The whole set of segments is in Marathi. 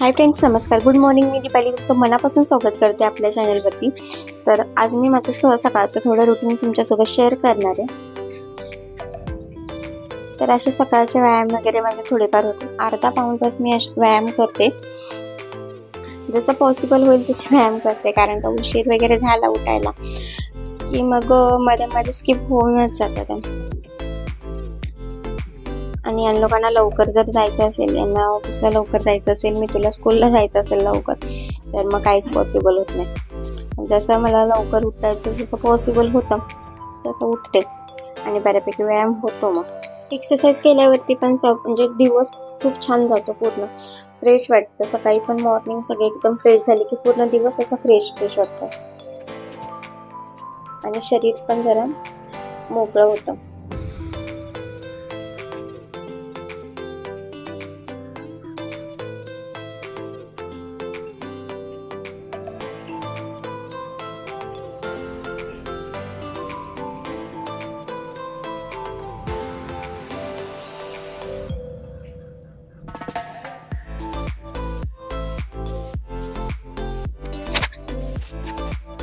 हाय फ्रेंड्स, नमस्कार, गुड मॉर्निंग. मी दीपाली तुमचं मनापासून स्वागत करते आपल्या चॅनलवरती. तर आज मी माझं सकाळचं थोडं रुटीन तुमच्यासोबत शेअर करणार आहे. तर असे सकाळचे व्यायाम वगैरे माझे थोडेफार होते. अर्धा पाऊण तास मी व्यायाम करते. जसं पॉसिबल होईल तसे व्यायाम करते, कारण का उशीर वगैरे झाला उठायला की मग मध्ये मध्ये स्किप होऊनच जातात. आणि या लोकांना लवकर जर जायचं असेल, यांना ऑफिसला लवकर जायचं असेल, मी तुला स्कूलला जायचं असेल लवकर, तर मग काहीच पॉसिबल होत नाही. जसं मला लवकर उठायचं जसं पॉसिबल होतं तसं उठते आणि बऱ्यापैकी व्यायाम होतो. मग एक्सरसाइज केल्यावरती पण म्हणजे दिवस खूप छान जातो, पूर्ण फ्रेश वाटतं. सकाळी पण मॉर्निंग सगळे एकदम फ्रेश झाली की पूर्ण दिवस असं फ्रेश वाटतं आणि शरीर पण जरा मोकळं होतं.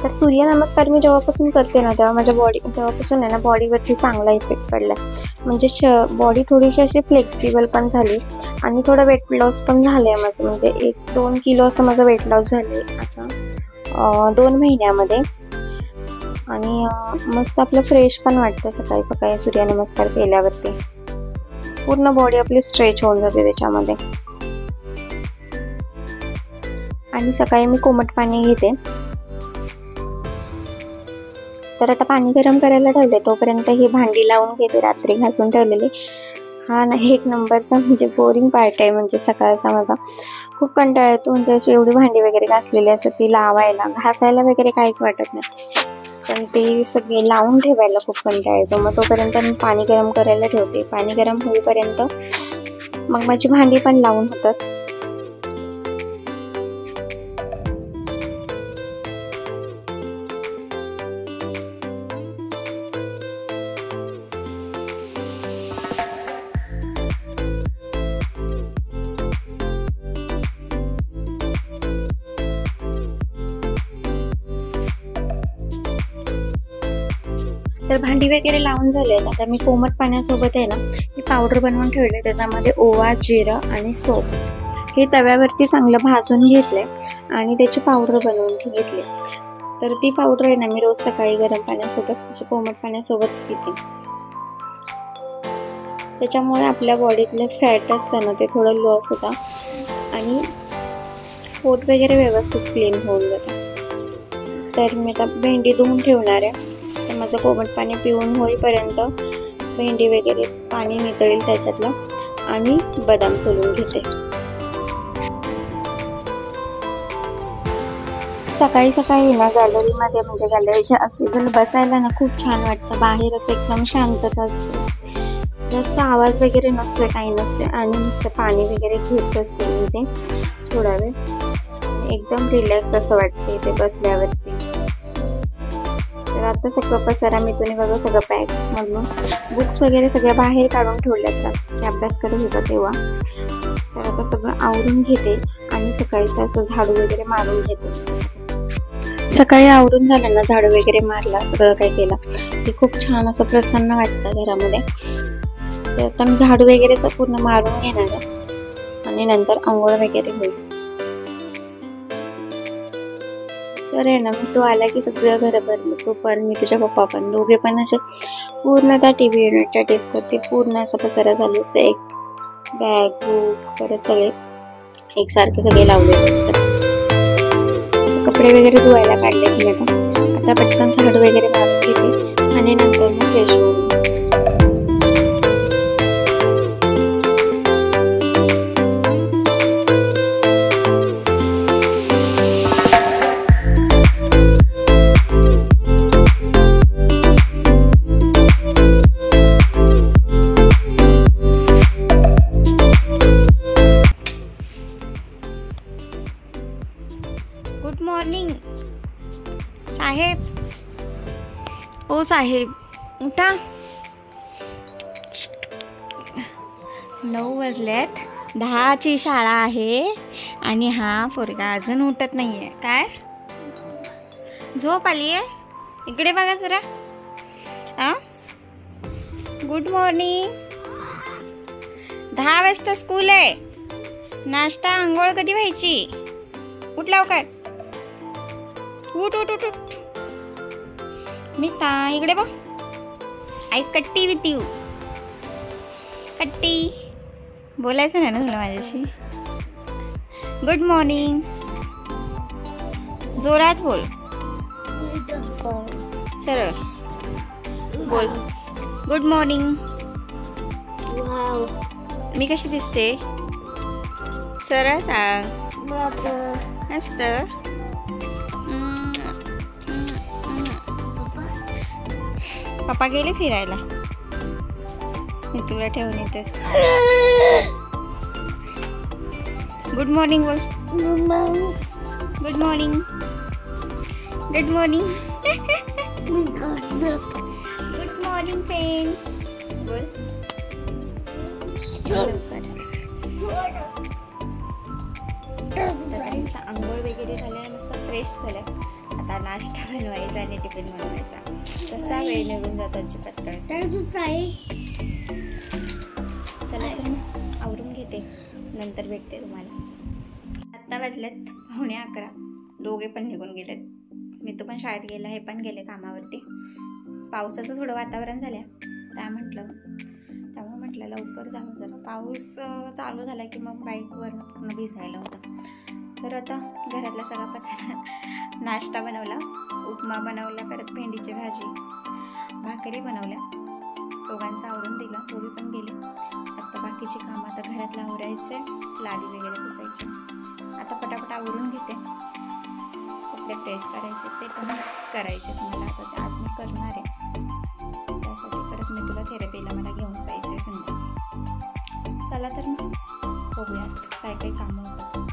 तर सूर्यनमस्कार मी जेव्हापासून करते ना, तेव्हापासून आहे ना बॉडीवरती चांगला इफेक्ट पडला. म्हणजे बॉडी थोडीशी अशी फ्लेक्सिबल पण झाली आणि थोडं वेट लॉस पण झालंय माझं. म्हणजे 1-2 किलो असं माझं वेट लॉस झाले आता 2 महिन्यामध्ये. आणि मस्त आपलं फ्रेश पण वाटतं सकाळी सकाळी सूर्यनमस्कार केल्यावरती. पूर्ण बॉडी आपली स्ट्रेच होऊन जाते त्याच्यामध्ये. आणि सकाळी मी कोमट पाणी घेते. तर आता पाणी गरम करायला ठेवले, तोपर्यंत ही भांडी लावून घेते, रात्री घासून ठेवलेली. हा ना एक नंबरचा म्हणजे बोरिंग पार्ट आहे. म्हणजे सकाळचा माझा खूप कंटाळा येतो. म्हणजे अशी एवढी भांडी वगैरे घासलेली असतात, ती लावायला घासायला वगैरे काहीच वाटत नाही, पण ती सगळी लावून ठेवायला खूप कंटाळा येतो. मग तोपर्यंत मी पाणी गरम करायला ठेवते. पाणी गरम होईपर्यंत मग माझी भांडी पण लावून होतात. तर भांडी वगैरे लावून झाले. आता मी कोमट पाण्यासोबत आहे ना, मी पावडर बनवून ठेवले. त्याच्यामध्ये ओवा, जिरं आणि सोप हे तव्यावरती चांगलं भाजून घेतले आणि त्याची पावडर बनवून घेतली. तर ती पावडर आहे ना, मी रोज सकाळी गरम पाण्यासोबत कोमट पाण्यासोबत पिते. त्याच्यामुळे आपल्या बॉडीतले फॅट असतं ना, ते थोडं लॉस होतं आणि पोट वगैरे व्यवस्थित क्लीन होऊन जातं. तर मी आता भेंडी धुवून ठेवणार आहे. तर माझं कोमट पाणी पिऊन होईपर्यंत भेंडी वगैरे पाणी नितळेल त्याच्यातलं आणि बदाम सोलून घेते. सकाळी सकाळी ना गॅलरीमध्ये, म्हणजे गॅलरीच्या आजूबाजूला बसायला ना खूप छान वाटतं. बाहेर असं एकदम शांतता असते, जास्त आवाज वगैरे नसतोय, काही नसते आणि नुसतं पाणी वगैरे घेत असते मी ते थोडा वेळ. एकदम रिलॅक्स असं वाटते ते बसल्यावरती. तर आता सगळं पसारा मी तुम्ही बघा, सगळं पॅक्स मधून बुक्स वगैरे सगळ्या बाहेर काढून ठेवल्यात की अभ्यास करत होता तेव्हा. तर आता सगळं आवरून घेते आणि सकाळचं असं झाडू वगैरे मारून घेते. सकाळी आवरून झालं ना, झाडू वगैरे मारला, सगळं काय केलं की खूप छान असं प्रसन्न वाटतं घरामध्ये. तर आता मी झाडू वगैरे असं पूर्ण मारून घेणार आहे आणि नंतर आंघोळ वगैरे होईल. तर आहे ना, तो आला की सगळं घर भरलं. तो पण, मी तुझ्या पप्पा पण, दोघे पण असे पूर्ण त्या TV युनिटच्या डेस्कवरती पूर्ण असं पसारा झालं असतं. एक बॅग, बुक, परत सगळे एकसारखे सगळे लावलेले असतात. कपडे वगैरे धुवायला काढले की आता पटकन झाडू वगैरे मारून घेते आणि नंतर मग फ्रेश होऊन. गुड मॉर्निंग साहेब. ओ साहेब उठा. 9 वाजल्यात, 10ची शाळा आहे आणि हा पोरगा अजून उठत नाहीये. काय झोप आली आहे? इकडे बघा जरा. Good morning. 10 वाजता स्कूल आहे. नाश्ता आंघोळ कधी व्हायची? उठ लवकर. उठ उठ उठ उठ. मिता इकडे बघ. आई कट्टी विथ यू. कट्टी बोलायचं नाही ना तुला माझ्याशी? Good morning. जोरात बोल. सरळ बोल. Good morning. मी कशी दिसते? सरळ सांग. मस्त. पप्पा गेले फिरायला. मी तुला ठेवून येतेस. गुड मॉर्निंग बोल. Good morning. Good morning. Good morning. Good morning pen बोल. मस्त आंघोळ वगैरे झाल्या, मस्त फ्रेश झाल्या. आता नाश्ता बनवायचा आणि टिफिन बनवायचा. कसा वेळ निघून जातो अजिबात कळत. चला तर आवरून घेते, नंतर भेटते तुम्हाला. आत्ता वाजल्यात 11:15. दोघे पण निघून गेलेत. मी तो पण शाळेत गेला, हे पण गेले कामावरती. पावसाचं थोडं वातावरण झालं त्यामुळे म्हटलं लवकर जाऊ. जरा पाऊस चालू झाला की मग बाईकवर पूर्ण भिजायला होतं. तर आता घरातला सगळा पसारा. नाश्ता बनवला, उपमा बनवला, परत भेंडीची भाजी, भाकरी बनवल्या. दोघांचं आवरून दिलं, दोघी पण गेले. आता बाकीची कामं आता घरातला आवरायचं, लादी वगैरे पुसायची. आता पटापट आवरून घेते. कपडे प्रेस करायचे ते पण करायचे तुम्हाला. आता आज मी करणार आहे. त्यासाठी परत मी तुला थेरपीला मला घेऊन जायचं आहे संध्याकाळी. चला तर मग बघूयात काय काय कामं होतात.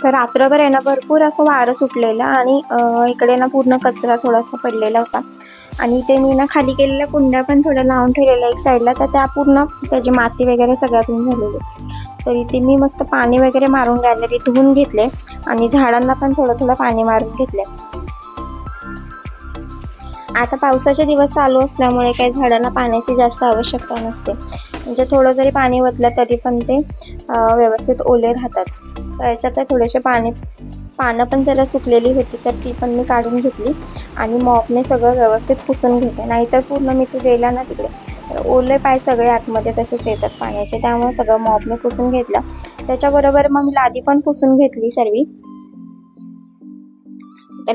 तर रात्रभर आहे ना भरपूर असं वारं सुटलेलं आणि इकडे ना पूर्ण कचरा थोडासा पडलेला होता. आणि ते मी ना खाली केलेल्या कुंड्या पण थोड्या लावून ठेवलेल्या एक साईडला, तर त्या पूर्ण त्याची माती वगैरे सगळ्यातून झालेली. तर इथे मी मस्त पाणी वगैरे मारून गॅलरी धुवून घेतले आणि झाडांना पण थोडं पाणी मारून घेतले. आता पावसाचे दिवस चालू असल्यामुळे काही झाडांना पाण्याची जास्त आवश्यकता नसते. म्हणजे थोडं जरी पाणी ओतलं तरी पण ते व्यवस्थित ओले राहतात. तर याच्यात थोडेसे पानं पण जरा सुकलेली होती, तर ती पण मी काढून घेतली आणि मॉपने सगळं व्यवस्थित पुसून घेते. नाहीतर पूर्ण मी तू गेला ना तिकडे तर ओले पाय सगळे आतमध्ये तसेच येतात पाण्याचे. त्यामुळे सगळं मॉपने पुसून घेतलं. त्याच्याबरोबर मग मी लादी पण पुसून घेतली सर्वी.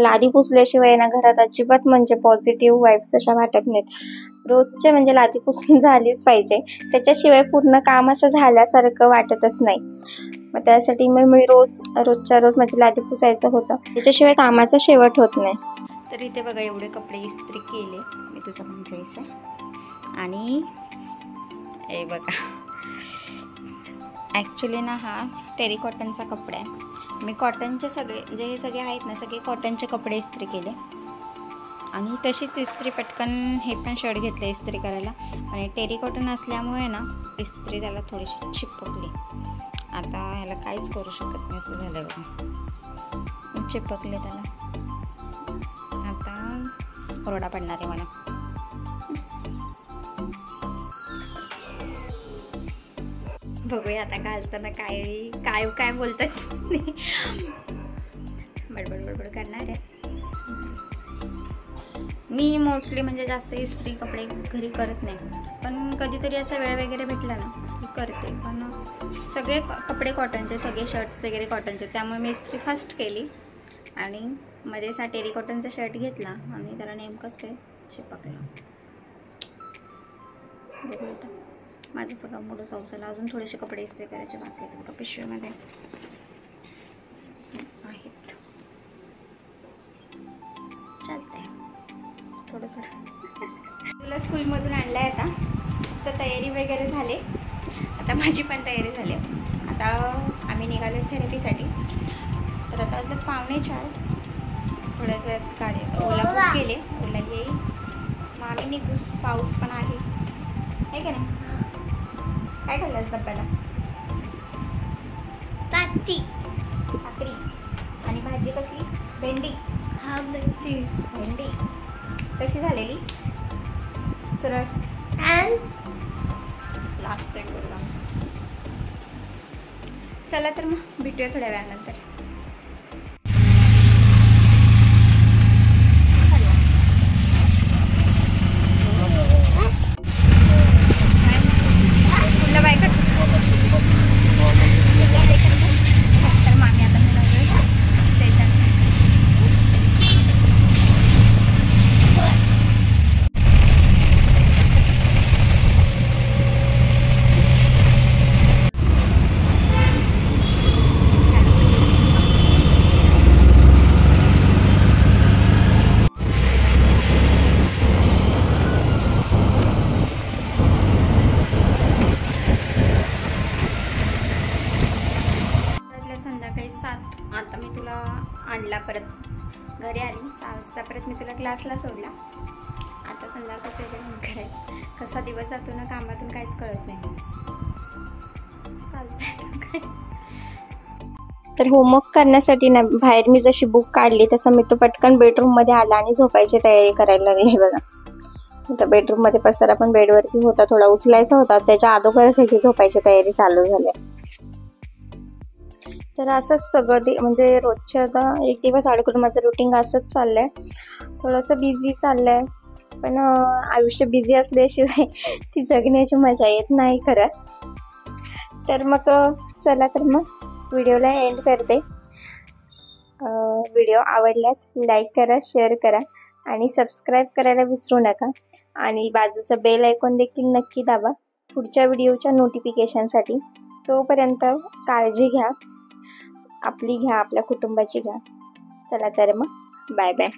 लादी पुसल्याशिवाय ना घरात अजिबात म्हणजे पॉझिटिव्ह वाईब्स अशा वाटत नाहीत. रोजचे म्हणजे लादी पुसून झालीच पाहिजे, त्याच्याशिवाय पूर्ण काम असं झाल्यासारखं वाटतच नाही. मग त्यासाठी मी रोजच्या रोज माझी लादी पुसायचं होतं, त्याच्याशिवाय कामाचा शेवट होत नाही. तर इथे बघा एवढे कपडे इस्त्री केले मी. तुझा पण ड्रेस आहे आणि हे बघा ॲक्च्युली ना हा टेरिकॉटनचा कपडा आहे. मी कॉटनचे सगळे जे हे सगळे आहेत ना सगळे कॉटनचे कपडे इस्त्री केले आणि तशीच इस्त्री पटकन हे पण शर्ट घेतले इस्त्री करायला. आणि टेरिकॉटन असल्यामुळे ना इस्त्री त्याला थोडीशी चिपकली. आता ह्याला काहीच करू शकत नाही असं झालं बघा, चिपकले त्याला. आता ओरडा पडणार आहे मला. बघूया आता घालताना काय बोलतात. बडबड करणार आहे. मी मोस्टली म्हणजे जास्त इस्त्री कपडे घरी करत नाही, पण कधीतरी असा वेळ वगैरे भेटला ना मी करते. पण सगळे कपडे कॉटनचे, सगळे शर्ट्स वगैरे कॉटनचे, त्यामुळे मी इस्त्री फास्ट केली आणि मध्ये असा टेरिकॉटनचा शर्ट घेतला आणि त्याला नेमकंच ते चिपकलं. बघू माझं सगळं मोठं सॉफ झालं. अजून थोडेसे कपडे इस्त्री करायचे बाकी आहेत बघा पिशवीमध्ये आहेत. चालतंय थोडं तुला स्कूलमधून आणलं आहे आता. मस्त तयारी वगैरे झाली. आता माझी पण तयारी झाली. आता आम्ही निघालो थेरपीसाठी. तर आता वाजलं 3:45. थोड्याच वेळात गाडी ओला बुक केले, ओला येईल मग आम्ही निघू. पाऊस पण आहे का नाही. काय खाल्लंस डब्याला? भाकरी आणि भाजी कसली? भेंडी. हा भेंडी कशी झालेली? सरळ लास्ट टाइम बोललो आमचं. चला तर मग भेटूया थोड्या वेळानंतर. स्कूलला बाय कर. तर मामी आता स्टेशन. संध्याकाळी 7. आता मी तुला आणला, परत घरी आली 6 वाजता. परत मी तुला क्लासला सोडला. आता संध्याकाळचं जेवण करायचं. कसा दिवस जातो ना कामातून काहीच कळत नाही. चालतंय. तर होमवर्क करण्यासाठी ना बाहेर मी जशी बुक काढली तसं मी तो पटकन बेडरूममध्ये आला आणि झोपायची तयारी करायला लागली. बघा आता बेडरूममध्ये पसारा पण बेडवरती होता, थोडा उचलायचा होता. त्याच्या अगोदरच ह्याची झोपायची तयारी चालू झाली. तर असंच सगळं म्हणजे रोजच्या आता एक दिवस अडकून माझं रुटीन असंच चाललंय. थोडंसं बिझी चाललंय, पण आयुष्य बिझी असल्याशिवाय ती जगण्याची मजा येत नाही खरं. तर मग चला तर मग व्हिडिओला एंड करते. व्हिडिओ आवडल्यास लाईक करा, शेअर करा आणि सबस्क्राईब करायला विसरू नका. आणि बाजूचं बेल आयकॉन देखील नक्की दाबा पुढच्या व्हिडिओच्या नोटिफिकेशनसाठी. तोपर्यंत काळजी घ्या, आपली घ्या, आपल्या कुटुंबाची घ्या. चला तर मग बाय बाय.